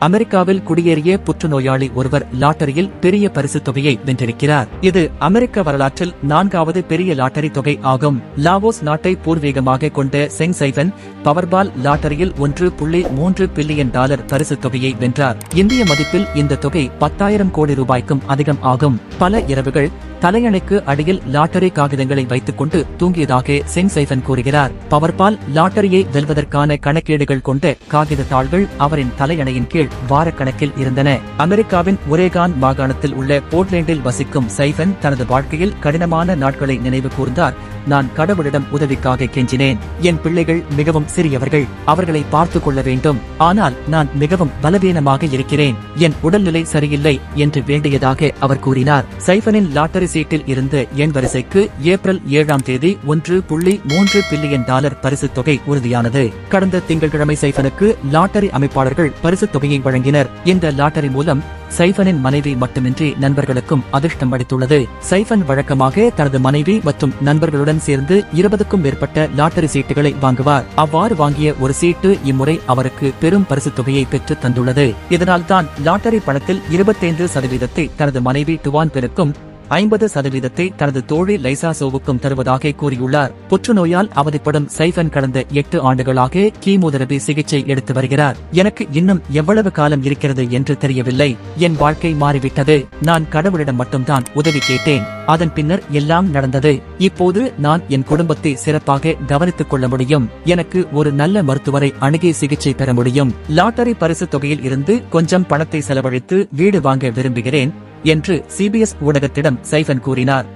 அமெரிக்காவில் குடியேறிய புற்றுநோயாளி ஒருவர் லாட்டரியில் பெரிய பரிசுத் தொகையை வென்றிருக்கிறார். இது அமெரிக்க வரலாற்றில் 4வது பெரிய லாட்டரி தொகை ஆகும். லாவோஸ் நாட்டை பூர்வீகமாக கொண்ட செங் சைஃபன் பவர்பால் லாட்டரியில் $1.3 பில்லியன் பரிசுத் தொகையை வென்றார். இந்திய மதிப்பில் இந்த தொகை 10,000 கோடி ரூபாய்க்கும் அதிகம் ஆகும். பல இரவுகள் தலையணைக்கு அடியில் லாட்டரி காகிதங்களை வைத்துக் கொண்டு தூங்கியதாக செங் சைஃபன் கூறுகிறார். பவர்பால் லாட்டரியை வெல்வதற்கான கணக்கீடுகள் கொண்ட காகித தாள்கள் அவரின் தலையணையின் கீழ் வாரக்கணக்கில் இருந்தன. அமெரிக்காவின் ஒரேகான் மாகாணத்தில் உள்ள போர்ட்லேண்டில் வசிக்கும் சைஃபன் தனது வாழ்க்கையில் கடினமான நாட்களை நினைவு கூர்ந்தார். நான் கடவுளிடம் உதவிக்காக கெஞ்சினேன். என் பிள்ளைகள் மிகவும் சிறியவர்கள், அவர்களை பார்த்துக் கொள்ள வேண்டும். ஆனால் நான் மிகவும் பலவீனமாக இருக்கிறேன், என் உடல்நிலை சரியில்லை என்று வேண்டியதாக அவர் கூறினார். சைஃபனின் லாட்டரி சீட்டில் இருந்த எண் வரிசைக்கு ஏப்ரல் 7ஆம் தேதி $1.3 பில்லியன் பரிசுத் தொகை உறுதியானது. கடந்த திங்கட்கிழமை சைஃபனுக்கு லாட்டரி அமைப்பாளர்கள் பரிசுத் தொகையை வழங்கினர். இந்த லாட்டரி மூலம் சைஃபனின் மனைவி மட்டுமின்றி நண்பர்களுக்கும் அதிர்ஷ்டம் அளித்துள்ளது. சைஃபன் வழக்கமாக தனது மனைவி மற்றும் நண்பர்களுடன் சேர்ந்து 20க்கும் மேற்பட்ட லாட்டரி சீட்டுகளை வாங்குவார். அவ்வாறு வாங்கிய ஒரு சீட்டு இம்முறை அவருக்கு பெரும் பரிசுத் தொகையை பெற்று தந்துள்ளது. இதனால் தான் லாட்டரி பணத்தில் 25% தனது மனைவி டுவான் பெருக்கும் 50% தனது தோழி லைசா சோவுக்கும் தருவதாக கூறியுள்ளார். புற்றுநோயால் அவதிப்படும் சைஃபன் கடந்த 8 ஆண்டுகளாக கீமோதெரபி சிகிச்சை எடுத்து வருகிறார். எனக்கு இன்னும் எவ்வளவு காலம் இருக்கிறது என்று தெரியவில்லை. என் வாழ்க்கை மாறிவிட்டது. நான் கடவுளிடம் மட்டும்தான் உதவி கேட்டேன். அதன் பின்னர் எல்லாம் நடந்தது. இப்போது நான் என் குடும்பத்தை சிறப்பாக கவனித்துக் கொள்ள முடியும். எனக்கு ஒரு நல்ல மருத்துவரை அணுகி சிகிச்சை பெற முடியும். லாட்டரி பரிசுத் தொகையில் இருந்து கொஞ்சம் பணத்தை செலவழித்து வீடு வாங்க விரும்புகிறேன் என்று CBS ஊடகத்திடம் சைஃபன் கூறினார்.